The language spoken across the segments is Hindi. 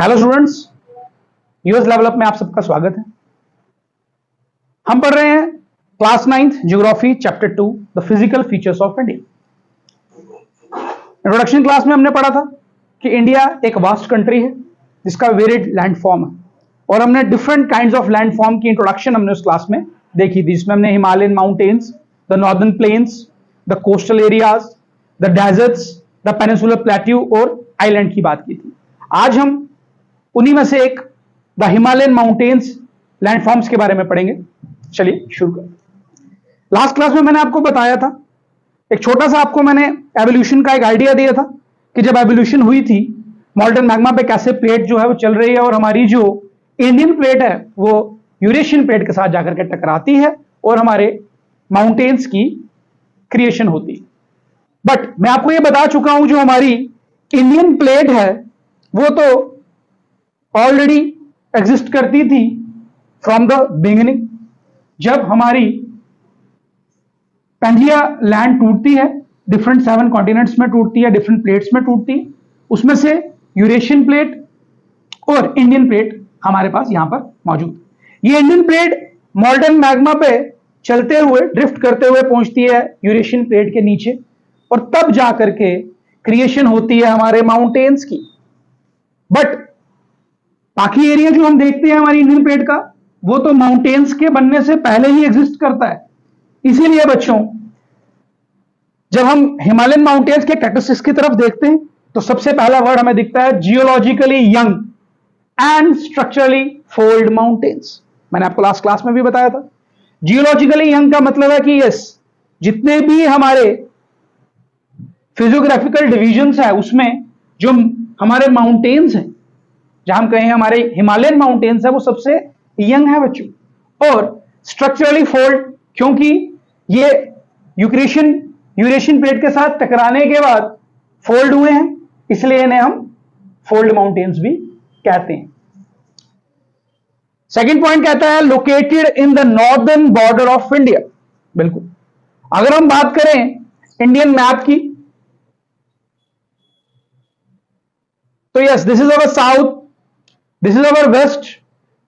Hello students, US level up में आप सबका स्वागत है। हम पढ़ रहे हैं class 9th geography chapter 2 the physical features of India. Introduction class में हमने पढ़ा था कि इंडिया एक वास्ट कंट्री है जिसका वेरिड लैंडफॉर्म है, और हमने डिफरेंट काइंड्स ऑफ लैंडफॉर्म की इंट्रोडक्शन हमने उस क्लास में देखी थी, जिसमें हमने Himalayan mountains, the northern plains, the coastal areas, the deserts, the peninsular plateau और आइलैंड की बात की थी। आज हम उन्हीं में से एक द हिमालयन माउंटेन्स लैंडफॉर्म्स के बारे में पढ़ेंगे। चलिए शुरू करें। लास्ट क्लास में मैंने आपको बताया था, एक छोटा सा आपको मैंने एवोल्यूशन का एक आइडिया दिया था कि जब एवोल्यूशन हुई थी मॉल्टन मैग्मा पे कैसे प्लेट जो है वो चल रही है, और हमारी जो इंडियन प्लेट है वो यूरेशियन प्लेट के साथ जाकर के टकराती है और हमारे माउंटेन्स की क्रिएशन होती है। बट मैं आपको ये बता चुका हूं, जो हमारी इंडियन प्लेट है वो तो ऑलरेडी एग्जिस्ट करती थी फ्रॉम द बिगिनिंग। जब हमारी पैंजिया लैंड टूटती है, डिफरेंट 7 कॉन्टिनेंट्स में टूटती है, डिफरेंट प्लेट्स में टूटती है, उसमें से यूरेशियन प्लेट और इंडियन प्लेट हमारे पास यहां पर मौजूद। ये इंडियन प्लेट मॉल्टन मैग्मा पे चलते हुए, ड्रिफ्ट करते हुए पहुंचती है यूरेशियन प्लेट के नीचे, और तब जाकर के क्रिएशन होती है हमारे माउंटेन्स की। बट बाकी एरिया जो हम देखते हैं हमारी इंडियन प्लेट का, वो तो माउंटेन्स के बनने से पहले ही एग्जिस्ट करता है। इसीलिए बच्चों, जब हम हिमालयन माउंटेन्स के कैरेक्टरिस्टिक्स की तरफ देखते हैं तो सबसे पहला वर्ड हमें दिखता है geologically young and structurally fold mountains. मैंने आपको लास्ट क्लास में भी बताया था, जियोलॉजिकली यंग का मतलब है कि यस, जितने भी हमारे फिजियोग्राफिकल डिविजन्स है उसमें जो हमारे माउंटेन्स हैं, जहां हम कहें हमारे हिमालयन माउंटेन्स है, वो सबसे यंग है बच्चों। और स्ट्रक्चरली फोल्ड, क्योंकि ये यूरेशियन प्लेट के साथ टकराने के बाद फोल्ड हुए हैं, इसलिए इन्हें हम फोल्ड माउंटेन्स भी कहते हैं। सेकंड पॉइंट कहता है located in the northern border of India. बिल्कुल, अगर हम बात करें इंडियन मैप की, तो yes, this is our south, this is our west,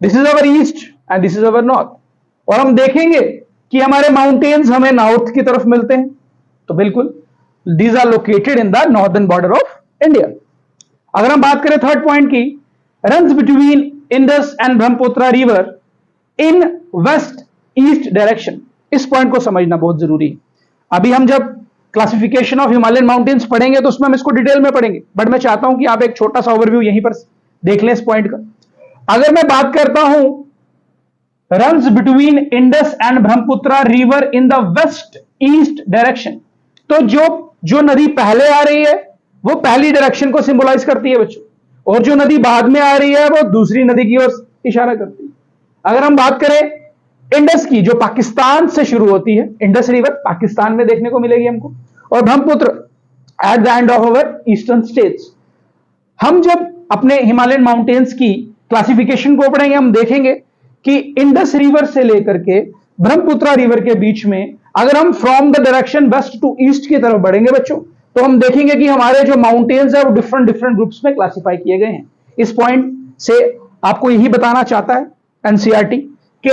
this is our east and this is our north. और हम देखेंगे कि हमारे माउंटेन्स हमें नॉर्थ की तरफ मिलते हैं, तो बिल्कुल these are located in the northern border of India. अगर हम बात करें थर्ड पॉइंट की, runs between Indus and Brahmaputra river in west east direction. इस पॉइंट को समझना बहुत जरूरी है। अभी हम जब क्लासिफिकेशन ऑफ हिमालयन माउंटेन्स पढ़ेंगे तो उसमें हम इसको डिटेल में पढ़ेंगे, बट मैं चाहता हूं कि आप एक छोटा सा ओवरव्यू यहीं पर देख लें इस पॉइंट का। अगर मैं बात करता हूं runs between Indus and Brahmaputra river in the waste east direction, तो जो नदी पहले आ रही है वो पहली डायरेक्शन को सिंबलाइज करती है बच्चों, और जो नदी बाद में आ रही है वो दूसरी नदी की ओर इशारा करती है। अगर हम बात करें इंडस की, जो पाकिस्तान से शुरू होती है, इंडस रिवर पाकिस्तान में देखने को मिलेगी हमको, और Brahmaputra at the end of our eastern states. हम जब अपने हिमालयन माउंटेन्स की क्लासिफिकेशन को पढ़ेंगे, हम देखेंगे कि इंडस रिवर से लेकर के ब्रह्मपुत्र रिवर के बीच में अगर हम from the direction west to east की तरफ बढ़ेंगे बच्चों, तो हम देखेंगे कि हमारे जो माउंटेन्स है वो डिफरेंट ग्रुप्स में क्लासिफाई किए गए हैं। इस पॉइंट से आपको यही बताना चाहता है एनसीईआरटी कि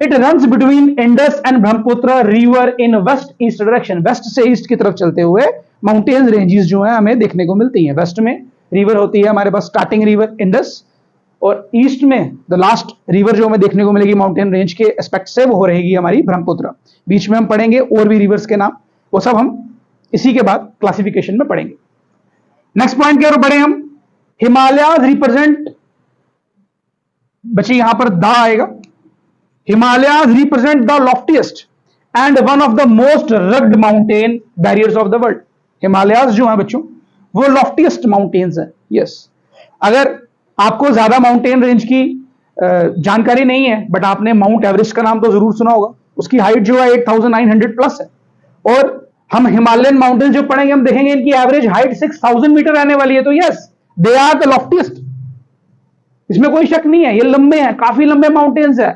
it runs between Indus and Brahmaputra river in west east direction. West से ईस्ट की तरफ चलते हुए माउंटेन्स रेंजेस जो है हमें देखने को मिलती हैं। वेस्ट में रिवर होती है हमारे पास स्टार्टिंग रिवर इंडस, और ईस्ट में द लास्ट रिवर जो हमें देखने को मिलेगी माउंटेन रेंज के एस्पेक्ट से, वो रहेगी हमारी ब्रह्मपुत्र। बीच में हम पढ़ेंगे और भी रिवर्स के नाम, वो सब हम इसी के बाद क्लासिफिकेशन में पढ़ेंगे। नेक्स्ट पॉइंट की ओर बढ़े हम। हिमालयाज रिप्रेजेंट, बच्चे यहां पर द आएगा, Himalayas represent the loftiest and one of the most rugged mountain barriers of the world. Himalayas जो है बच्चों वो लॉफ्टीएस्ट माउंटेन्स है। यस, अगर आपको ज्यादा माउंटेन रेंज की जानकारी नहीं है, बट आपने माउंट एवरेस्ट का नाम तो जरूर सुना होगा। उसकी हाइट जो है 8900 प्लस है, और हम हिमालयन माउंटेन जो पढ़ेंगे हम देखेंगे इनकी एवरेज हाइट 6000 मीटर रहने वाली है। तो yes, they are the loftiest, इसमें कोई शक नहीं है। ये लंबे हैं, काफी लंबे माउंटेन्स है।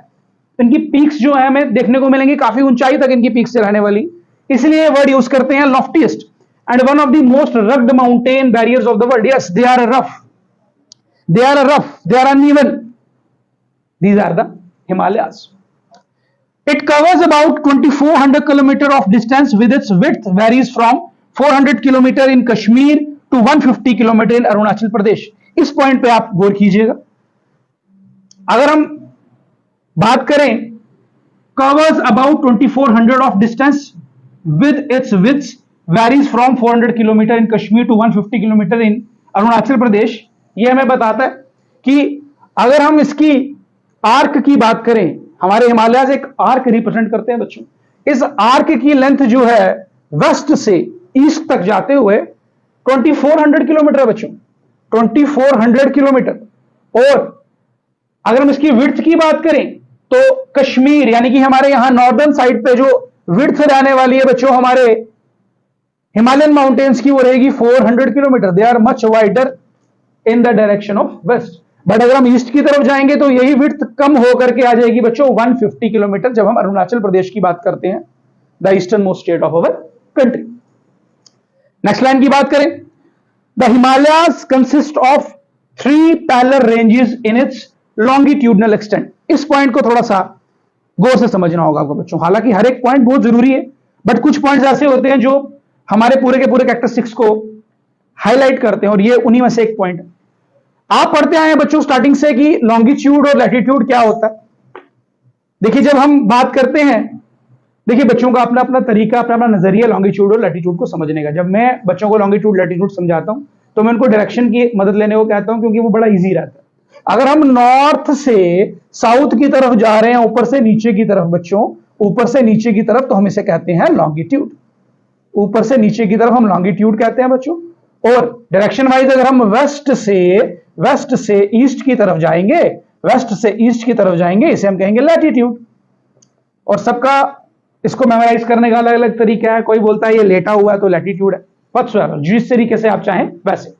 इनकी पीक्स जो है हमें देखने को मिलेंगी, काफी ऊंचाई तक इनकी पीक्स से रहने वाली, इसलिए वर्ड यूज करते हैं loftiest and one of the most rugged mountain barriers of the world. Yes, they are rough. they are rough, they are uneven. These are the Himalayas. It covers about 2400 kilometer of distance with its width varies from 400 kilometer in Kashmir to 150 kilometer in Arunachal Pradesh. इस पॉइंट पे आप गौर कीजिएगा. अगर हम बात करें covers about 2400 of distance with its width varies from 400 kilometer in Kashmir to 150 kilometer in Arunachal Pradesh. ये हमें बताता है कि अगर हम इसकी आर्क की बात करें, हमारे हिमालय एक आर्क रिप्रेजेंट करते हैं बच्चों. इस आर्क की लेंथ जो है वेस्ट से ईस्ट तक जाते हुए 2400 किलोमीटर है बच्चों, 2400 किलोमीटर. और अगर हम इसकी विड्थ की बात करें तो कश्मीर यानी कि हमारे यहां नॉर्दर्न साइड पे जो विड्थ रहने वाली है बच्चों हमारे हिमालयन माउंटेन्स की, वो रहेगी 400 kilometre. They are much wider in the direction of west. But अगर हम ईस्ट की तरफ जाएंगे तो यही विड्थ कम होकर के आ जाएगी बच्चों 150 किलोमीटर, जब हम अरुणाचल प्रदेश की बात करते हैं, the eastern most state of our country. Next line की बात करें, the Himalayas consist of 3 parallel ranges in its longitudinal extent. इस पॉइंट को थोड़ा सा गौर से समझना होगा आपको बच्चों. हालांकि हर एक पॉइंट बहुत जरूरी है, बट कुछ पॉइंट्स ऐसे होते हैं जो हमारे पूरे के पूरे कैरेक्टरिस्टिक्स को हाईलाइट करते हैं, और ये उन्हीं में से एक पॉइंट है. आप पढ़ते आए हैं बच्चों स्टार्टिंग से कि लॉन्गिट्यूड और लैटिट्यूड क्या होता है. देखिए जब हम बात करते हैं, देखिए बच्चों का अपना अपना तरीका, अपना अपना नजरिया लॉन्गिट्यूड और लैटिट्यूड को समझने का. जब मैं बच्चों को लॉन्गिट्यूड लैटिट्यूड समझाता हूं तो मैं उनको डायरेक्शन की मदद लेने को कहता हूं, क्योंकि वो बड़ा इजी रहता है. अगर हम नॉर्थ से साउथ की तरफ जा रहे हैं, ऊपर से नीचे की तरफ बच्चों, ऊपर से नीचे की तरफ, तो हम इसे कहते हैं लॉन्गिट्यूड. ऊपर से नीचे की तरफ हम लॉन्गिट्यूड कहते हैं बच्चों. और डायरेक्शन वाइज अगर हम वेस्ट से ईस्ट की तरफ जाएंगे, वेस्ट से ईस्ट की तरफ जाएंगे, इसे हम कहेंगे लैटिट्यूड. और सबका इसको मेमोराइज करने का अलग अलग तरीका है. कोई बोलता है ये लेटा हुआ है तो लैटिट्यूड है, व्हाटसोएवर, जिस तरीके से आप चाहें वैसे.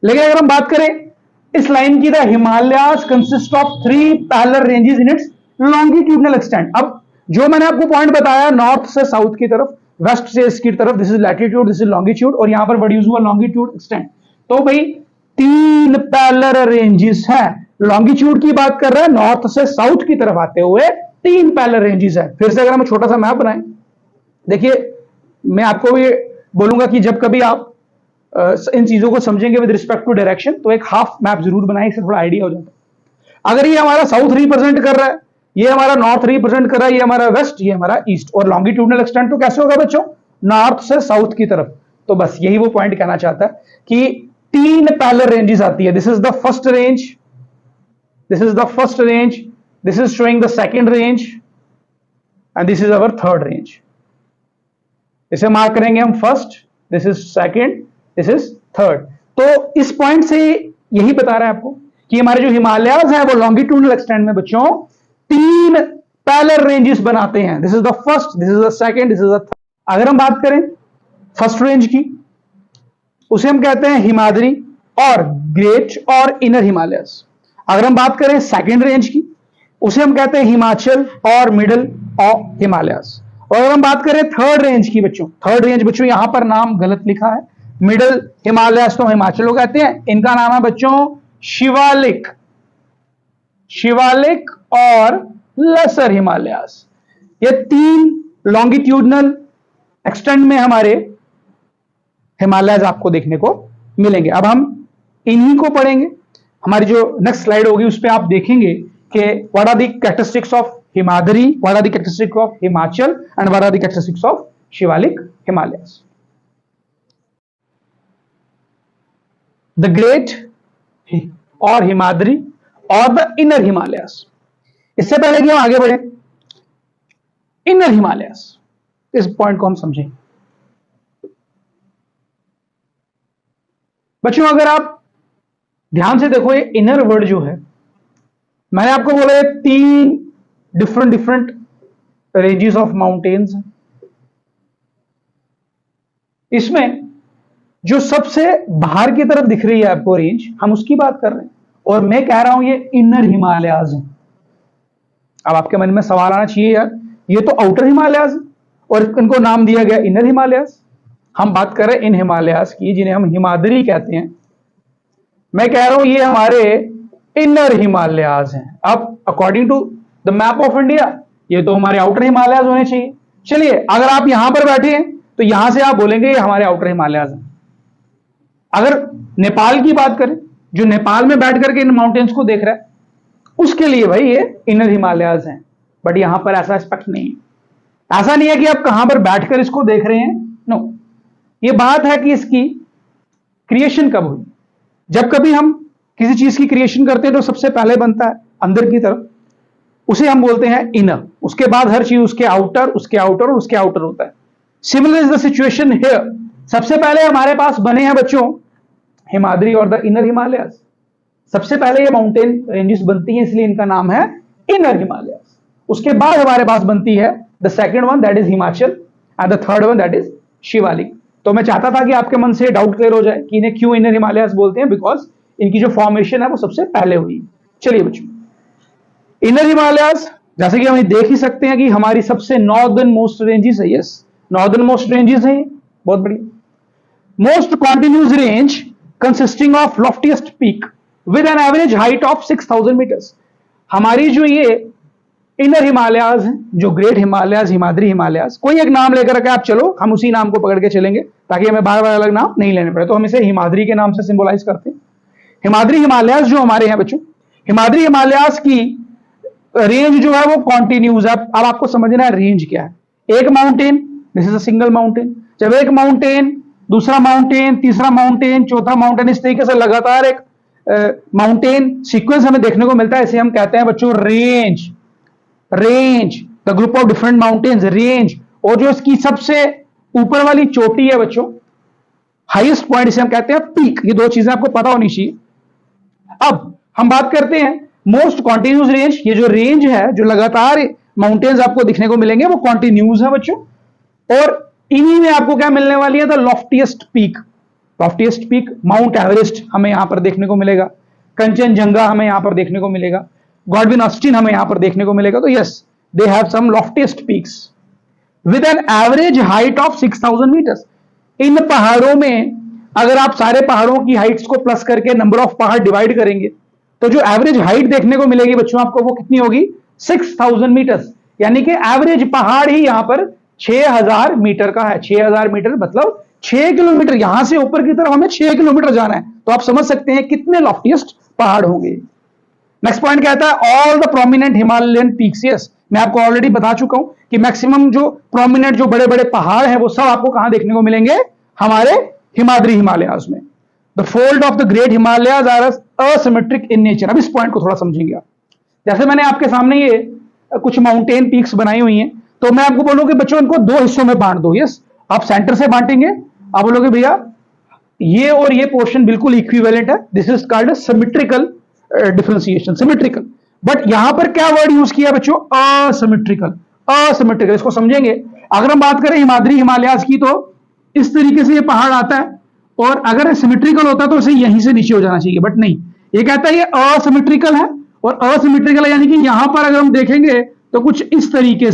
लेकिन अगर हम बात करें इस लाइन की, the Himalayas consist of 3 parallel ranges in its longitudinal extent. अब जो मैंने आपको पॉइंट बताया, नॉर्थ से साउथ की तरफ, वेस्ट से ईस्ट की तरफ, this is latitude, this is longitude, और यहां पर वर्ड यूज हुआ लॉन्गिट्यूड एक्सटेंट. तो भाई 3 पैरेलल रेंजेस हैं. लॉन्गिट्यूड की बात कर रहा है, नॉर्थ से साउथ की तरफ आते हुए 3 पैरेलल रेंजेस है. फिर से अगर हम छोटा सा मैप बनाएं, देखिए मैं आपको भी बोलूंगा कि जब कभी आप इन चीजों को समझेंगे विद रिस्पेक्ट टू डायरेक्शन, तो एक हाफ मैप जरूर बनाएं, इससे थोड़ा आइडिया हो जाता है. अगर ये हमारा साउथ रिप्रेजेंट कर रहा है, ये हमारा नॉर्थ रिप्रेजेंट कर रहा है, ये हमारा वेस्ट, ये हमारा ईस्ट, और लॉन्गिट्यूडनल एक्सटेंट तो कैसे होगा बच्चों, नॉर्थ से साउथ की तरफ. तो बस यही वो पॉइंट कहना चाहता है कि 3 पैरेलल रेंजेस आती है. This is the first range, this is the first range, this is showing the second range, and this is our third range. इसे मार्क करेंगे हम first, this is second, this is third. तो इस पॉइंट से यही बता रहा है आपको कि हमारे जो हिमालयाज हैं वो लॉन्गिट्यूडनल एक्सटेंट में बच्चों 3 पैरेलल रेंजेस बनाते हैं. This is the first, this is the second, this is the third. अगर हम बात करें फर्स्ट रेंज की, उसे हम कहते हैं हिमाद्री और ग्रेट और इनर हिमालयस. अगर हम बात करें सेकंड रेंज की, उसे हम कहते हैं हिमाचल और मिडल ऑफ हिमालयस. और अगर हम बात करें थर्ड रेंज की बच्चों, थर्ड रेंज बच्चों यहां पर नाम गलत लिखा है, मिडल हिमालयस तो हिमाचल को कहते हैं, इनका नाम है बच्चों शिवालिक, शिवालिक और लेसर हिमालयस. ये 3 लॉन्गिट्यूडनल एक्सटेंट में हमारे हिमालयस आपको देखने को मिलेंगे. अब हम इन्हीं को पढ़ेंगे. हमारी जो नेक्स्ट स्लाइड होगी उस पर आप देखेंगे कि what are the characteristics of Himadri, what are the characteristics of Himachal, and what are the characteristics of Shivalik Himalayas. The great और हिमाद्री और द इनर हिमालयस. इससे पहले कि हम आगे बढ़े, इनर हिमालयस, इस पॉइंट को हम समझें बच्चों. अगर आप ध्यान से देखो, ये इनर वर्ड जो है, मैंने आपको बोला ये 3 डिफरेंट रेंजेस ऑफ माउंटेन्स हैं. इसमें जो सबसे बाहर की तरफ दिख रही है आपको रेंज, हम उसकी बात कर रहे हैं, और मैं कह रहा हूं ये इनर हिमालयाज है. अब आपके मन में सवाल आना चाहिए, यार ये तो आउटर हिमालयाज है और इनको नाम दिया गया इनर हिमालयाज. हम बात कर रहे हैं इन हिमालयाज की जिन्हें हम हिमाद्री कहते हैं. मैं कह रहा हूं ये हमारे इनर हिमालयाज हैं। अब according to the map of India ये तो हमारे आउटर हिमालयाज होने चाहिए। चलिए अगर आप यहां पर बैठे हैं तो यहां से आप बोलेंगे ये हमारे आउटर हिमालयाज हैं। अगर नेपाल की बात करें, जो नेपाल में बैठ करके इन माउंटेन्स को देख रहा है, उसके लिए भाई ये इनर हिमालयाज हैं। बट यहां पर ऐसा एस्पेक्ट नहीं है। ऐसा नहीं है कि आप कहां पर बैठकर इसको देख रहे हैं, नो। ये बात है कि इसकी क्रिएशन कब हुई। जब कभी हम किसी चीज की क्रिएशन करते हैं तो सबसे पहले बनता है अंदर की तरफ, उसे हम बोलते हैं इनर। उसके बाद हर चीज उसके आउटर, उसके आउटर और उसके आउटर होता है। Similar is the situation here. सबसे पहले हमारे पास बने हैं बच्चों हिमाद्री और द इनर हिमालयाज। सबसे पहले ये माउंटेन रेंजेस बनती हैं, इसलिए इनका नाम है इनर हिमालयाज। उसके बाद हमारे पास बनती है the second one, that is Himachal, and the third one that is Shivalik. तो मैं चाहता था कि आपके मन से डाउट क्लियर हो जाए कि इन्हें क्यों इनर हिमालयाज बोलते हैं, बिकॉज इनकी जो फॉर्मेशन है वो सबसे पहले हुई। चलिए बच्चों, इनर हिमालयाज जैसे कि हम देख ही सकते हैं कि हमारी सबसे नॉर्दर्न मोस्ट रेंजेस है। यस, नॉर्दर्न मोस्ट रेंजेस है, बहुत बढ़िया। Most continuous range consisting of loftiest peak with an average height of 6000 metres. हमारी जो ये इनर हिमालयाज हैं, जो ग्रेट हिमालयाज, हिमाद्री हिमालयाज, कोई एक नाम लेकर रखे आप, चलो हम उसी नाम को पकड़ के चलेंगे ताकि हमें बार बार अलग नाम नहीं लेने पड़े। तो हम इसे हिमाद्री के नाम से सिंबलाइज करते हैं। हिमाद्री हिमालयाज जो हमारे हैं बच्चों, हिमाद्री हिमालयाज की रेंज जो है वो कॉन्टिन्यूज है। अब आपको समझना है रेंज क्या है। एक mountain, this is a single mountain. जब एक माउंटेन, दूसरा माउंटेन, तीसरा माउंटेन, चौथा माउंटेन, इस तरीके से लगातार एक माउंटेन सीक्वेंस हमें देखने को मिलता है, इसे हम कहते हैं बच्चों range. Range, the group of different mountains, range. और जो इसकी सबसे ऊपर वाली चोटी है बच्चों, हाईएस्ट पॉइंट, इसे हम कहते हैं पीक। ये दो चीजें आपको पता होनी चाहिए। अब हम बात करते हैं मोस्ट कॉन्टिन्यूस रेंज। ये जो रेंज है, जो लगातार माउंटेन्स आपको दिखने को मिलेंगे, वो कॉन्टिन्यूस है बच्चों। और इन्हीं में आपको क्या मिलने वाली है, the loftiest peak. Loftiest peak mount Everest हमें यहां पर देखने को मिलेगा, कंचनजंगा हमें यहां पर देखने को मिलेगा, गॉडविन ऑस्टिन हमें यहां पर देखने को मिलेगा। तो yes, they have some loftiest peaks with an average height of 6000 metres. इन पहाड़ों में अगर आप सारे पहाड़ों की हाइट्स को प्लस करके नंबर ऑफ पहाड़ डिवाइड करेंगे तो जो एवरेज हाइट देखने को मिलेगी बच्चों आपको, वो कितनी होगी, 6000 मीटर्स। यानी कि एवरेज पहाड़ ही यहां पर 6000 मीटर का है। 6000 मीटर मतलब 6 किलोमीटर। यहां से ऊपर की तरफ हमें 6 किलोमीटर जाना है। तो आप समझ सकते हैं कितने लॉफ्टीएस्ट पहाड़ होंगे। नेक्स्ट पॉइंट कहता है all the prominent Himalayan peaks. Yes, मैं आपको ऑलरेडी बता चुका हूं कि मैक्सिमम जो प्रोमिनेंट, जो बड़े बड़े पहाड़ हैं, वो सब आपको कहां देखने को मिलेंगे, हमारे हिमाद्री हिमालयाज में। The fold of the great Himalayas are asymmetric in nature. अब इस पॉइंट को थोड़ा समझेंगे आप। जैसे मैंने आपके सामने ये कुछ माउंटेन पीक्स बनाई हुई हैं, तो मैं आपको बोलूं कि बच्चों इनको दो हिस्सों में बांट दो। यस, आप सेंटर से बांटेंगे, आप बोलोगे भैया ये और ये पोर्शन बिल्कुल इक्विवेलेंट है, this is called symmetrical differentiation, symmetrical. But यहां पर क्या वर्ड यूज किया बच्चों, असिमेट्रिकल। असिमेट्रिकल, इसको समझेंगे। अगर हम बात करें हिमाद्री हिमालयाज की, तो इस तरीके से ये पहाड़ आता है, और अगर सिमेट्रिकल होता तो इसे यहीं से नीचे हो जाना चाहिए, बट नहीं, ये कहता है ये असिमेट्रिकल है। और असिमेट्रिकल है यानी कि यहां पर अगर हम देखेंगे तो कुछ इस तरीके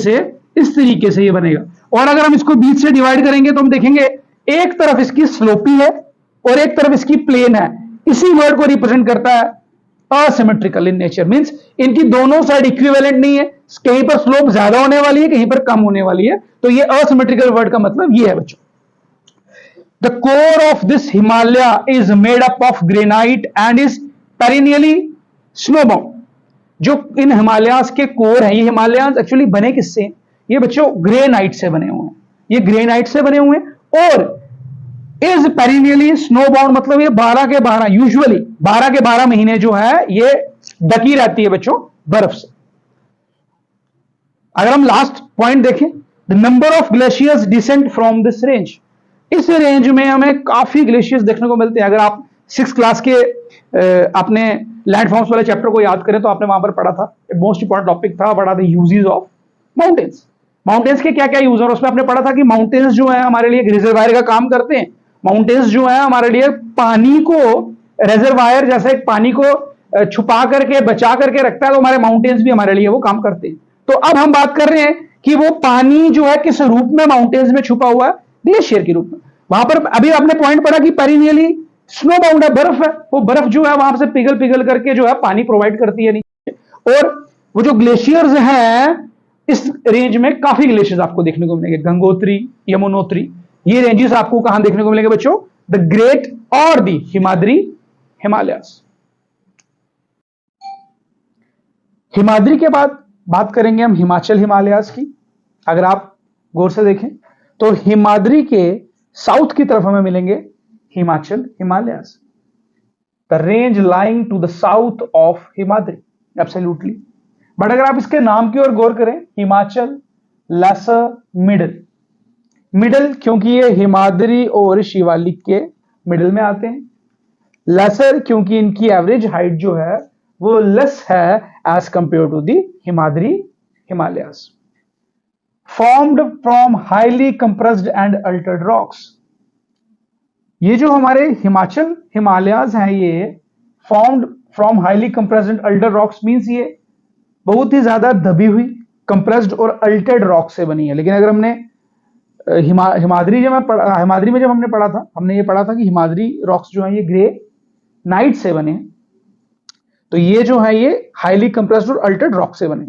से ये बनेगा। और अगर हम इसको बीच से डिवाइड करेंगे तो हम देखेंगे एक तरफ इसकी स्लोपी है और एक तरफ इसकी प्लेन है। इसी वर्ड को रिप्रेजेंट करता है असिमेट्रिकल इन नेचर। मींस इनकी दोनों साइड इक्विवेलेंट नहीं है, कहीं पर स्लोप ज्यादा होने वाली है, कहीं पर कम होने वाली है। तो ये असिमेट्रिकल वर्ड का मतलब ये है बच्चों। The core of this Himalaya is made up of granite and is perennially snowbound. जो इन हिमालयाज के कोर है, ये हिमालयाज एक्चुअली बने किससे, ये बच्चों ग्रेनाइट से बने हुए हैं। ये ग्रेनाइट से बने हुए हैं और इज पेरिनियली स्नोबाउंड, मतलब ये 12 के 12, यूजुअली 12 के 12 महीने जो है ये ढकी रहती है बच्चों बर्फ से। अगर हम लास्ट पॉइंट देखें, the number of glaciers descend from this range. इस रेंज में हमें काफी ग्लेशियर्स देखने को मिलते हैं। अगर आप 6th क्लास के अपने लैंडफॉर्म्स वाले चैप्टर को याद करें तो आपने वहां पर पढ़ा था, मोस्ट इंपॉर्टेंट टॉपिक था, पढ़ा था यूजेस ऑफ माउंटेन्स। माउंटेन्स के क्या क्या यूज है, उसमें आपने पढ़ा था कि माउंटेन्स जो है हमारे लिए रिजर्वायर का काम करते हैं। माउंटेन्स जो है हमारे लिए पानी को, रिजर्वायर जैसे पानी को छुपा करके बचा करके रखता है, तो हमारे माउंटेन्स भी हमारे लिए वो काम करते हैं। तो अब हम बात कर रहे हैं कि वो पानी जो है किस रूप में माउंटेन्स में छुपा हुआ है, ग्लेशियर के रूप में। वहां पर अभी आपने पॉइंट पढ़ा कि पेरिनियली स्नो बाउंड है, बर्फ है, वो बर्फ जो है वहां से पिघल पिघल करके जो है पानी प्रोवाइड करती है नीचे। और वो जो ग्लेशियर्स हैं, इस रेंज में काफी ग्लेशियर्स आपको देखने को मिलेंगे, गंगोत्री, यमुनोत्री, ये रेंजेस आपको कहां देखने को मिलेंगे बच्चों? द ग्रेट और द हिमाद्री हिमालयस। हिमाद्री के बाद बात करेंगे हम हिमाचल हिमालयस की। अगर आप गौर से देखें तो हिमाद्री के साउथ की तरफ हमें मिलेंगे Himachal Himalayas, the range lying to the south of Himadri, absolutely. But अगर आप इसके नाम की ओर गौर करें, हिमाचल, लेसर, मिडल, मिडल क्योंकि ये हिमाद्री और शिवालिक के मिडल में आते हैं, लेसर क्योंकि इनकी एवरेज हाइट जो है वो लेस है as compare to the Himadri Himalayas. Formed from highly compressed and altered rocks, ये जो हमारे हिमाचल हिमालयस हैं ये formed from highly compressed and altered rocks means ये बहुत ही ज्यादा दबी हुई, कंप्रेस्ड और अल्टर्ड रॉक से बनी है। लेकिन अगर हमने हिमाद्री में जब हमने पढ़ा था, हमने ये पढ़ा था कि हिमाद्री रॉक्स जो हैं ये ग्रे नाइट से बने हैं, तो ये जो है ये हाईली कंप्रेस्ड और अल्टर्ड रॉक से बने।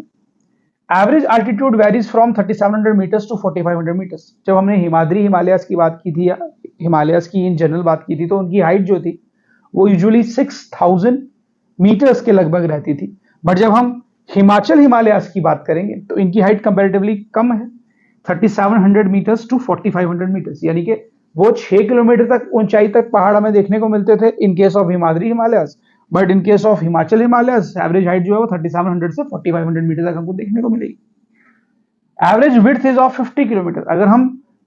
Average altitude varies from 3700 metres to 4500 metres. जब हमने हिमाद्री हिमालयस की बात की थी या हिमालयस की इन जनरल बात की थी, तो उनकी हाइट जो थी वो यूजुअली 6000 मीटर्स के लगभग रहती थी। बट जब हम हिमाचल हिमालयस की बात करेंगे तो इनकी हाइट कंपैरेटिवली कम है, 3700 मीटर्स टू 4500 मीटर्स, यानी कि वो 6 किलोमीटर तक ऊंचाई तक पहाड़ हमें देखने को मिलते थे in case of Himadri Himalayas. But in case of Himachal Himalayas average height जो है वो 3700 से 4500 मीटर तक हमको देखने को मिलेगी। Average width is of 50 kilometre. अगर हम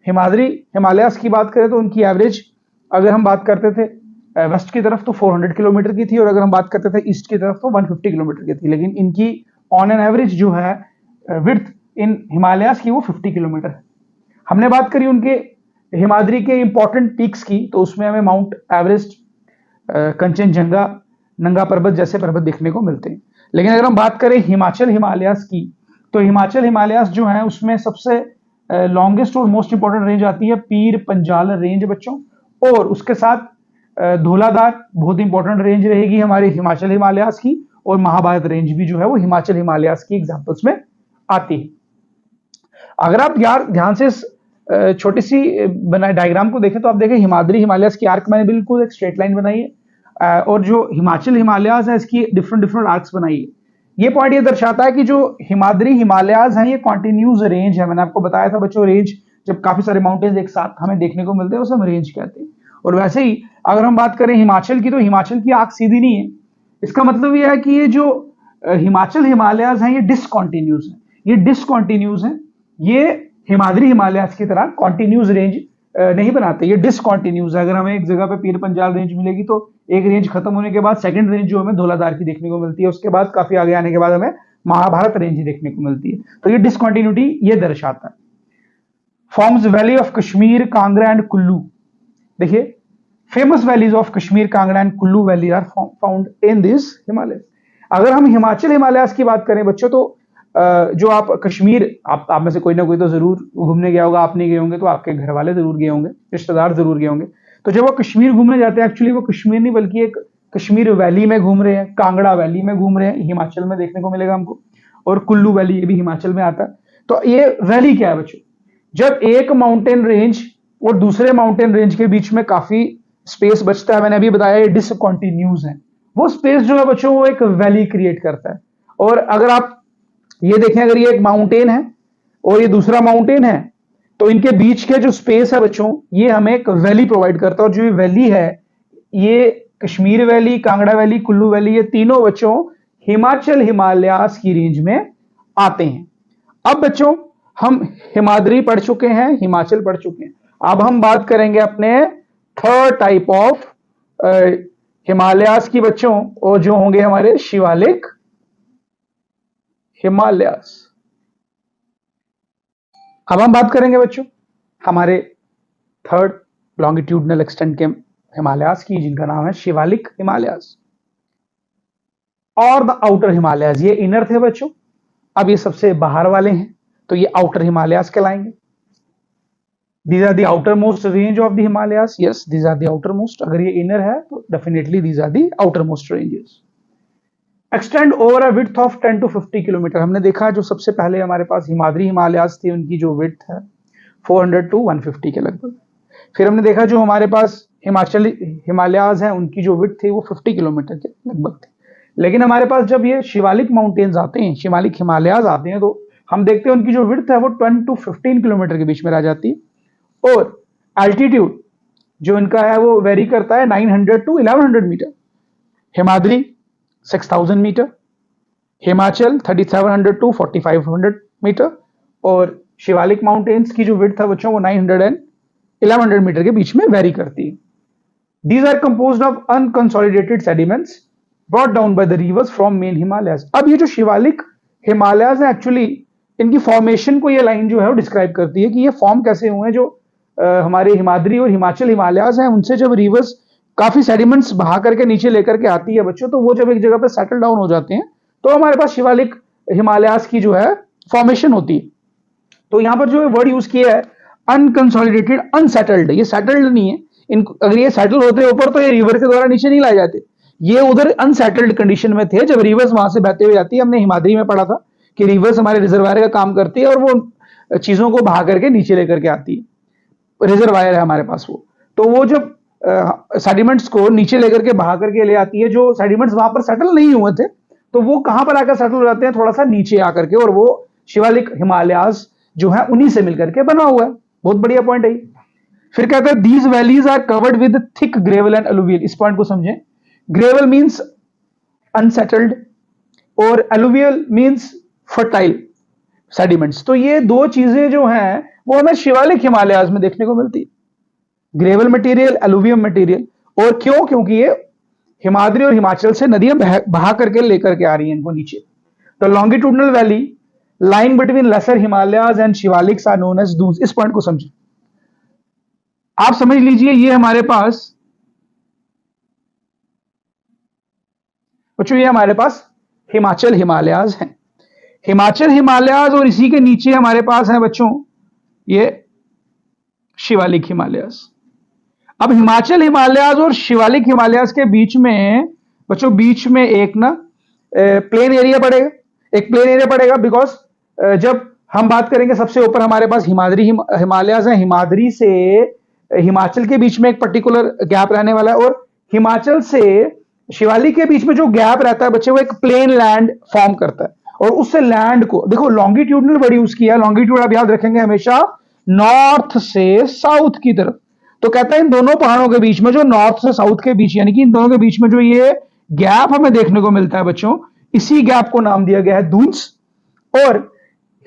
हिमाद्री हिमालयस की बात करें तो उनकी एवरेज, अगर हम बात करते थे वेस्ट की तरफ तो 400 किलोमीटर की थी, और अगर हम बात करते थे ईस्ट की तरफ तो 150 किलोमीटर की थी। लेकिन इनकी ऑन एन एवरेज जो है विड्थ इन हिमालयस की वो 50 किलोमीटर है। हमने बात करी उनके हिमाद्री के इंपॉर्टेंट पीक्स की, तो उसमें हमें माउंट एवरेस्ट, कंचनजंगा, नंगा पर्वत जैसे पर्वत देखने को मिलते हैं। लेकिन अगर हम बात करें हिमाचल हिमालयस की, तो हिमाचल हिमालयस जो है उसमें सबसे लॉन्गेस्ट और मोस्ट इंपॉर्टेंट रेंज आती है पीर पंजाल रेंज बच्चों, और उसके साथ धौलाधार बहुत इंपॉर्टेंट रेंज रहेगी हमारे हिमाचल हिमालयस की, और महाभारत रेंज भी जो है वो हिमाचल हिमालयस की एग्जाम्पल्स में आती है। अगर आप यार ध्यान से छोटी सी बनाए डायग्राम को देखें तो आप देखें हिमाद्री हिमालयस की आर्क मैंने बिल्कुल एक स्ट्रेट लाइन बनाई है, और जो हिमाचल हिमालयस है इसकी डिफरेंट डिफरेंट आर्क्स बनाई है। ये पॉइंट ये दर्शाता है कि जो हिमाद्री हिमालयस है ये कॉन्टिन्यूस रेंज है। मैंने आपको बताया था बच्चों, रेंज जब काफी सारे माउंटेन्स एक साथ हमें देखने को मिलते हैं उसे हम रेंज कहते हैं। और वैसे ही अगर हम बात करें हिमाचल की, तो हिमाचल की आर्क सीधी नहीं है। इसका मतलब यह है कि ये जो हिमाचल हिमालयस है ये डिसकॉन्टिन्यूस है, ये डिसकॉन्टिन्यूस है, ये हिमाद्री हिमालयस की तरह कॉन्टिन्यूस रेंज नहीं बनाते, ये डिसकॉन्टिन्यूस है। अगर हमें एक जगह पे पीर पंजाल रेंज मिलेगी तो एक रेंज खत्म होने के बाद सेकंड रेंज जो हमें धौलाधार की देखने को मिलती है, उसके बाद काफी आगे आने के बाद हमें महाभारत रेंज ही देखने को मिलती है। तो ये डिसकॉन्टिन्यूटी ये दर्शाता है। Forms valley of Kashmir, Kangra and Kullu. देखिए famous valleys of Kashmir, Kangra and Kullu valley are found in this Himalaya. अगर हम हिमाचल हिमालयस की बात करें बच्चों, तो जो आप कश्मीर, आप में से कोई ना कोई तो जरूर घूमने गया होगा, आप नहीं गए होंगे तो आपके घर वाले जरूर गए होंगे, रिश्तेदार जरूर गए होंगे। तो जब वो कश्मीर घूमने जाते हैं, एक्चुअली वो कश्मीर नहीं बल्कि एक कश्मीर वैली में घूम रहे हैं, कांगड़ा वैली में घूम रहे हैं, हिमाचल में देखने को मिलेगा हमको, और कुल्लू वैली ये भी हिमाचल में आता है। तो ये वैली क्या है बच्चों? जब एक माउंटेन रेंज और दूसरे माउंटेन रेंज के बीच में काफी स्पेस बचता है, मैंने अभी बताया ये डिसकॉन्टिन्यूस है, वो स्पेस जो है बच्चों वो एक वैली क्रिएट करता है। और अगर आप ये देखें, अगर ये एक माउंटेन है और ये दूसरा माउंटेन है, तो इनके बीच के जो स्पेस है बच्चों ये हमें एक वैली प्रोवाइड करता है। और जो ये वैली है, ये Kashmir valley, Kangra valley, Kullu valley, ये तीनों बच्चों हिमाचल हिमालयस की रेंज में आते हैं। अब बच्चों हम हिमाद्री पढ़ चुके हैं, हिमाचल पढ़ चुके हैं, अब हम बात करेंगे अपने थर्ड टाइप ऑफ हिमालयस की बच्चों, और जो होंगे हमारे शिवालिक हिमालयस। अब हम बात करेंगे बच्चों हमारे थर्ड लॉन्गिट्यूडनल एक्सटेंट के हिमालयस की, जिनका नाम है शिवालिक हिमालयस और द आउटर हिमालयस। ये इनर थे बच्चों, अब ये सबसे बाहर वाले हैं, तो ये आउटर हिमालयस कहलाएंगे। These are the outermost range of the Himalayas. Yes, these are the outermost. अगर ये inner है तो definitely these are the outermost ranges. Extend over a width of 10 to 50 kilometre. हमने देखा जो सबसे पहले हमारे पास हिमाद्री हिमालयास थी, उनकी जो width है 400 to 150 के लगभग. फिर हमने देखा जो हमारे पास हिमाचली हिमालयाज हैं, उनकी जो width थी वो 50 किलोमीटर के लगभग थी. लेकिन हमारे पास जब ये शिवालिक माउंटेन्स आते हैं, शिवालिक हिमालयाज आते हैं, तो हम देखते हैं उनकी जो width है वो 10 to 15 किलोमीटर के बीच में रह जाती है. और एल्टीट्यूड जो इनका है वो वेरी करता है 900 to 1100 metre. Himadri 6000 metre, Himachal 3700 to 4500 metre, और शिवालिक माउंटेन्स की जो विड्थ है बच्चों वो 900 एंड 1100 मीटर के बीच में वेरी करती है. These are composed of unconsolidated sediments brought down by the rivers from main Himalayas. अब ये जो शिवालिक हिमालयाज है, एक्चुअली इनकी फॉर्मेशन को ये लाइन जो है वो डिस्क्राइब करती है कि ये फॉर्म कैसे हुए हैं. जो हमारे हिमाद्री और हिमाचल हिमालयाज हैं, उनसे जब रिवर्स काफी सेडिमेंट्स बहा करके नीचे लेकर के आती है बच्चों, तो वो जब एक जगह पे सेटल डाउन हो जाते हैं तो हमारे पास शिवालिक हिमालयाज की जो है फॉर्मेशन होती है. तो यहां पर जो वर्ड यूज किया है अनकंसोलिडेटेड, अनसेटल्ड, ये सेटल्ड नहीं है. अगर ये सेटल होते ऊपर तो ये रिवर के द्वारा नीचे नहीं लाए जाते. ये उधर अनसेटल्ड कंडीशन में थे जब रिवर्स वहां से बहते हुए आती है. हमने हिमाद्री में पढ़ा था कि रिवर्स हमारे रिजर्वायर का काम करती है और वो चीजों को बहा करके नीचे लेकर के आती है. रिजर्वायर है हमारे पास वो. तो वो जब सेडिमेंट्स को नीचे लेकर के बहा करके ले आती है, जो सेडिमेंट्स वहां पर सेटल नहीं हुए थे, तो वो कहां पर आकर सेटल हो जाते हैं, थोड़ा सा नीचे आकर के, और वो शिवालिक हिमालयाज जो है उन्हीं से मिलकर के बना हुआ है. बहुत बढ़िया पॉइंट है. फिर कहते हैं these valleys are covered with thick gravel and alluvial. इस पॉइंट को समझें. ग्रेवल मींस अनसेटल्ड और अलुवियल मींस फर्टाइल सेडिमेंट्स. तो ये दो चीजें जो हैं वो हमें शिवालिक हिमालयाज में देखने को मिलती है. Gravel material, alluvium material. और क्यों? क्योंकि ये हिमाद्री और हिमाचल से नदियां बहा करके लेकर के आ रही हैं इनको नीचे. तो longitudinal valley line between lesser Himalayas and Shivaliks are known as duns. इस पॉइंट को समझें. आप समझ लीजिए ये हमारे पास बच्चों, ये हमारे पास हिमाचल हिमालयाज हैं. हिमाचल हिमालयाज और इसी के नीचे हमारे पास है बच्चों ये शिवालिक हिमालयाज. अब हिमाचल हिमालयाज और शिवालिक हिमालयाज के बीच में बच्चों, बीच में एक ना प्लेन एरिया पड़ेगा. एक प्लेन एरिया पड़ेगा बिकॉज जब हम बात करेंगे सबसे ऊपर हमारे पास हिमाद्री हिमालयाज है. हिमाद्री से हिमाचल के बीच में एक पर्टिकुलर गैप रहने वाला है, और हिमाचल से शिवालिक के बीच में जो गैप रहता है बच्चे, वो एक प्लेन लैंड फॉर्म करता है. और उससे लैंड को देखो, लॉन्गिट्यूडनल वर्ड यूज किया. लॉन्गिट्यूड आप याद रखेंगे हमेशा नॉर्थ से साउथ की तरफ. तो कहता है इन दोनों पहाड़ों के बीच में जो नॉर्थ से साउथ के बीच, यानी कि इन दोनों के बीच में जो ये गैप हमें देखने को मिलता है बच्चों, इसी गैप को नाम दिया गया है दून्स. और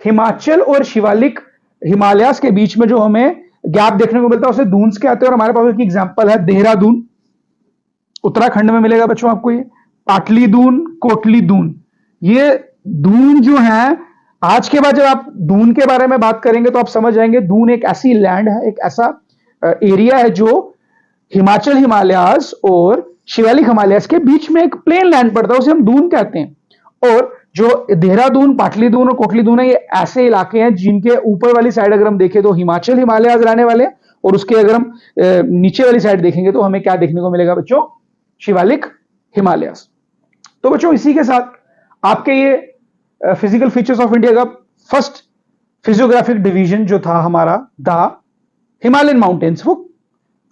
हिमाचल और शिवालिक हिमालयास के बीच में जो हमें गैप देखने को मिलता है उसे दून्स कहते हैं. और हमारे पास एक एग्जांपल है देहरादून, उत्तराखंड में मिलेगा बच्चों आपको. ये पाटली दून, कोटली दून, ये दून जो है, आज के बाद जब आप दून के बारे में बात करेंगे तो आप समझ जाएंगे दून एक ऐसी लैंड है, एक ऐसा एरिया है जो हिमाचल हिमालयास और शिवालिक हिमालयास के बीच में एक प्लेन लैंड पड़ता है, उसे हम दून कहते हैं. और जो देहरादून, पाटली दून और कोटली दून है, ये ऐसे इलाके हैं जिनके ऊपर वाली साइड अगर हम देखें तो हिमाचल हिमालयास रहने वाले, और उसके अगर हम नीचे वाली साइड देखेंगे तो हमें क्या देखने को मिलेगा बच्चों, शिवालिक हिमालयास. तो बच्चों इसी के साथ आपके ये फिजिकल फीचर्स ऑफ इंडिया का फर्स्ट फिजियोग्राफिक डिवीजन जो था हमारा द हिमालयन माउंटेन्स, वो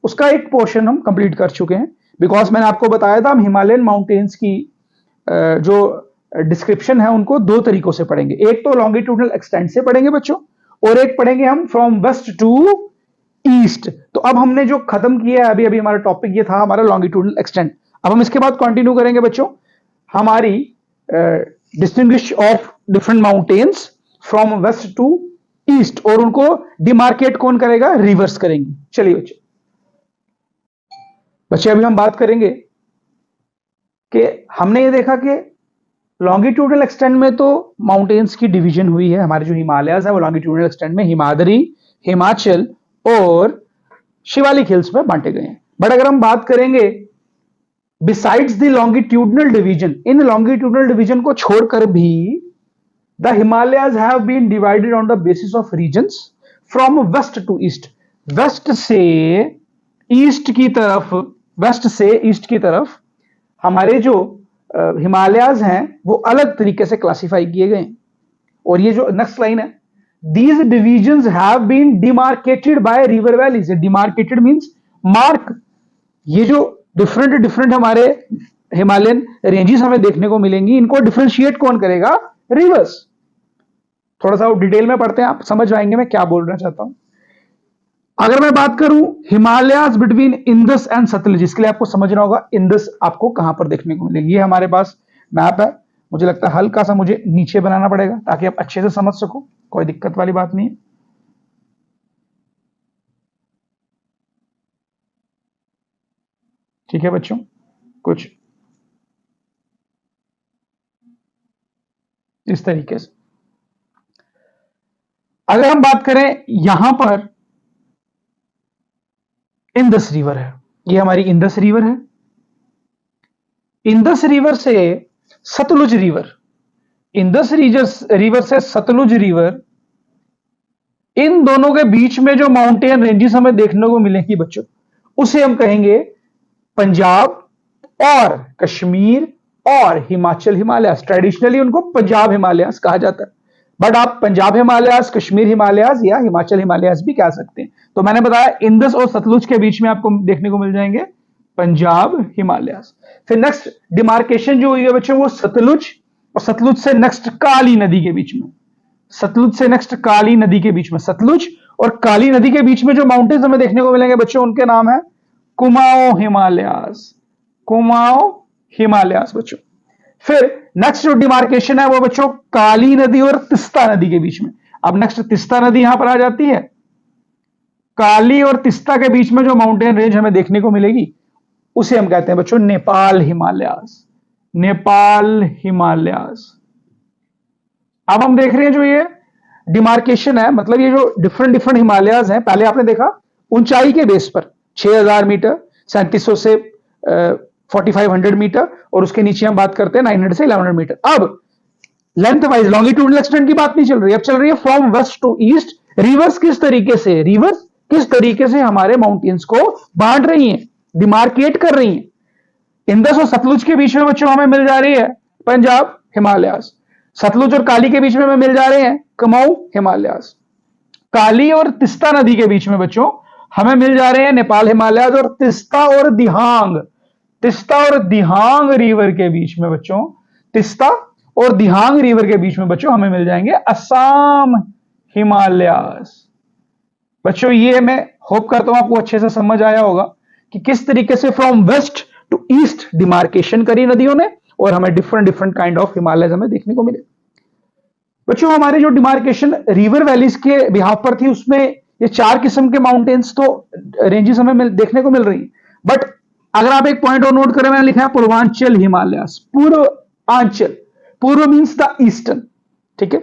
उसका एक पोर्शन हम कंप्लीट कर चुके हैं. बिकॉज मैंने आपको बताया था हम हिमालयन माउंटेन्स की जो डिस्क्रिप्शन है उनको दो तरीकों से पढ़ेंगे. एक तो लॉन्गिट्यूडनल एक्सटेंट से पढ़ेंगे बच्चों, और एक पढ़ेंगे हम फ्रॉम वेस्ट टू ईस्ट. तो अब हमने जो खत्म किया है अभी हमारा टॉपिक ये था हमारा लॉन्गिट्यूडनल एक्सटेंट. अब हम इसके बाद कंटिन्यू करेंगे बच्चों हमारी distinguish of different mountains from west to east, और उनको डिमार्केट कौन करेगा, रिवर्स करेंगे. चलिए बच्चे अभी हम बात करेंगे कि हमने ये देखा कि लॉन्गिट्यूडनल एक्सटेंट में तो माउंटेन्स की डिवीजन हुई है. हमारे जो हिमालयाज है वो लॉन्गिट्यूडनल एक्सटेंट में हिमाद्री, हिमाचल और शिवालिक हिल्स में बांटे गए हैं. बट अगर हम बात करेंगे बिसाइड्स द लॉन्गिट्यूडनल डिवीजन, इन लॉन्गिट्यूडनल डिवीजन को छोड़कर भी the Himalayas have been divided on the basis of regions from west to east. West से ईस्ट की तरफ, वेस्ट से ईस्ट की तरफ हमारे जो हिमालयाज हैं वो अलग तरीके से क्लासिफाई किए गए हैं। और ये जो नेक्स्ट लाइन है, these divisions have been demarcated by river valleys. Demarcated means mark. ये जो डिफरेंट डिफरेंट हमारे हिमालयन रेंजेस हमें देखने को मिलेंगी, इनको डिफरेंशिएट कौन करेगा? रिवर्स। थोड़ा सा डिटेल में पढ़ते हैं, आप समझ जाएंगे मैं क्या बोलना चाहता हूं। अगर मैं बात करूं हिमालयाज बिटवीन इंदस एंड सतलुज, इसके लिए आपको समझना होगा इंदस आपको कहां पर देखने को मिलेगी। ये हमारे पास मैप है, मुझे लगता है हल्का सा मुझे नीचे बनाना पड़ेगा ताकि आप अच्छे से समझ सको, कोई दिक्कत वाली बात नहीं है। ठीक है बच्चों, कुछ इस तरीके से। अगर हम बात करें, यहां पर इंदस रिवर है, ये हमारी इंदस रिवर है। इंदस रिवर से सतलुज रिवर, इंदस रिवर से सतलुज रिवर, इन दोनों के बीच में जो माउंटेन रेंजेस हमें देखने को मिलेंगी बच्चों, उसे हम कहेंगे पंजाब और कश्मीर और हिमाचल हिमालयास। ट्रेडिशनली उनको पंजाब हिमालयास कहा जाता है, बट आप पंजाब हिमालयास, कश्मीर हिमालयास या हिमाचल हिमालयास भी कह सकते हैं। तो मैंने बताया इंदस और सतलुज के बीच में आपको देखने को मिल जाएंगे पंजाब हिमालयास। फिर नेक्स्ट डिमार्केशन जो हुई है बच्चों, वो सतलुज और सतलुज से नेक्स्ट काली नदी के बीच में, सतलुज से नेक्स्ट काली नदी के बीच में, सतलुज और काली नदी के बीच में जो माउंटेन्स हमें देखने को मिलेंगे बच्चों, उनके नाम है कुमाऊं हिमालयास, कुमाऊं हिमालयास बच्चों। फिर नेक्स्ट जो डिमार्केशन है वो बच्चों काली नदी और तिस्ता नदी के बीच में। अब नेक्स्ट तिस्ता नदी यहां पर आ जाती है, काली और तिस्ता के बीच में जो माउंटेन रेंज हमें देखने को मिलेगी उसे हम कहते हैं बच्चों नेपाल हिमालयास, नेपाल हिमालयास। अब हम देख रहे हैं जो ये डिमार्केशन है, मतलब ये जो डिफरेंट डिफरेंट हिमालयाज हैं, पहले आपने देखा ऊंचाई के बेस पर 6000 मीटर, 3700 से 4500 मीटर, और उसके नीचे हम बात करते हैं 900 से 1100 मीटर। अब लेंथ वाइज लॉन्गिट्यूडनल एक्सटेंट की बात नहीं चल रही, अब चल रही है from west to east. Rivers किस तरीके से, रिवर्स किस तरीके से हमारे माउंटेन्स को बांट रही हैं, डिमार्केट कर रही हैं। इंदस और सतलुज के बीच में बच्चों हमें मिल जा रही है पंजाब हिमालयास, सतलुज और काली के बीच में हमें मिल जा रहे हैं कुमाऊं हिमालयास, काली और तिस्ता नदी के बीच में बच्चों हमें मिल जा रहे हैं नेपाल हिमालयास, और तिस्ता और दिहांग, तिस्ता और दिहांग रिवर के बीच में बच्चों, तिस्ता और दिहांग रिवर के बीच में बच्चों हमें मिल जाएंगे असम हिमालयास। बच्चों ये मैं होप करता हूं आपको अच्छे से समझ आया होगा कि किस तरीके से from west to east demarcation करी नदियों ने, और हमें different different kind of Himalayas हमें देखने को मिले। बच्चों हमारे जो डिमार्केशन रिवर वैलीज के बिहाफ पर थी, उसमें ये 4 किस्म के माउंटेन्स तो रेंजेस हमें देखने को मिल रही, बट अगर आप एक पॉइंट और नोट करें, मैंने लिखा है पूर्वांचल हिमालयास, पूर्वांचल, पूर्व मींस द ईस्टर्न, ठीक है।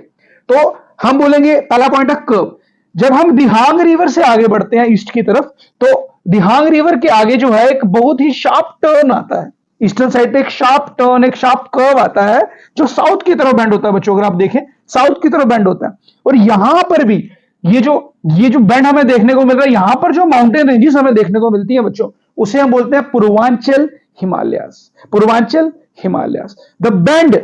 तो हम बोलेंगे पहला पॉइंट है कर्व। जब हम दिहांग रिवर से आगे बढ़ते हैं ईस्ट की तरफ, तो दिहांग रिवर के आगे जो है एक बहुत ही शार्प टर्न आता है, ईस्टर्न साइड पे एक शार्प टर्न, एक शार्प कर्व आता है जो साउथ की तरफ बेंड होता है बच्चों। अगर आप देखें साउथ की तरफ बेंड होता है, और यहां पर भी ये जो बेंड हमें देखने को मिल रहा है, यहां पर जो माउंटेन रेंजेस हमें देखने को मिलती है बच्चों, उसे हम बोलते हैं Purvanchal Himalayas, Purvanchal Himalayas. The bend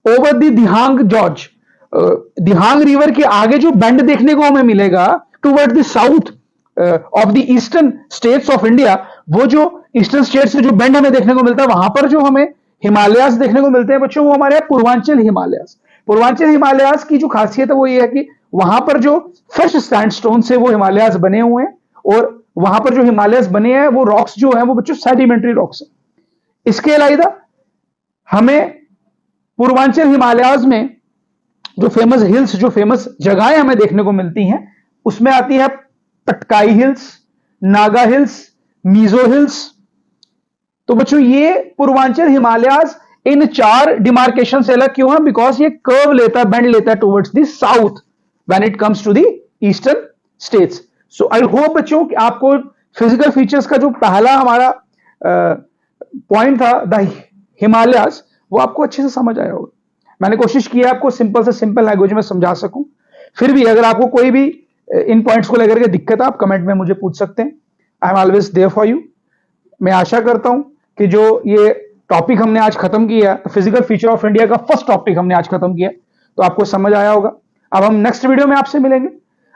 over the Dihang George, Dihang river के आगे जो बेंड देखने को हमें मिलेगा toward the south of the eastern states of India, वो जो ईस्टर्न स्टेट से जो बेंड हमें देखने को मिलता है, वहां पर जो हमें हिमालयास देखने को मिलते हैं बच्चों, वो हमारे पूर्वांचल हिमालयास। पूर्वांचल हिमालयास की जो खासियत है वो ये है कि वहां पर जो फ्रेश सैंडस्टोन से वो हिमालयास बने हुए हैं, और वहां पर जो हिमालयास बने हैं वो रॉक्स जो है वो बच्चों सेडिमेंट्री रॉक्स है। इसके अलावा हमें पूर्वांचल हिमालयास में जो फेमस हिल्स, जो फेमस जगहें हमें देखने को मिलती हैं, उसमें आती है Patkai hills, Naga hills, Mizo hills. तो बच्चों ये पूर्वांचल हिमालयास इन 4 डिमार्केशन से अलग क्यों है? बिकॉज ये कर्व लेता है, बेंड लेता है towards the south when it comes to the eastern states. So I hope बच्चों कि आपको फिजिकल फीचर्स का जो पहला हमारा पॉइंट था द हिमालयास, वो आपको अच्छे से समझ आया होगा। मैंने कोशिश की है आपको सिंपल से सिंपल लैंग्वेज में समझा सकूं। फिर भी अगर आपको कोई भी इन पॉइंट्स को लेकर के दिक्कत है, आप कमेंट में मुझे पूछ सकते हैं। I am always there for you. मैं आशा करता हूं कि जो ये टॉपिक हमने आज खत्म किया, फिजिकल फीचर ऑफ इंडिया का फर्स्ट टॉपिक हमने आज खत्म किया, तो आपको समझ आया होगा। अब हम नेक्स्ट वीडियो में आपसे मिलेंगे।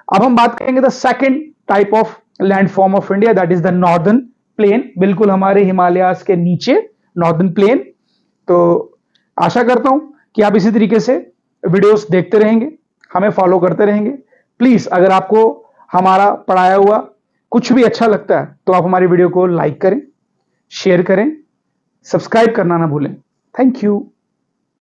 अब हम बात करेंगे the second type of land form of India, that is the northern plain, बिल्कुल हमारे हिमालयाज के नीचे नॉर्दर्न प्लेन। तो आशा करता हूं कि आप इसी तरीके से वीडियोस देखते रहेंगे, हमें फॉलो करते रहेंगे। प्लीज अगर आपको हमारा पढ़ाया हुआ कुछ भी अच्छा लगता है तो आप हमारी वीडियो को लाइक करें, शेयर करें, सब्सक्राइब करना ना भूलें। Thank you.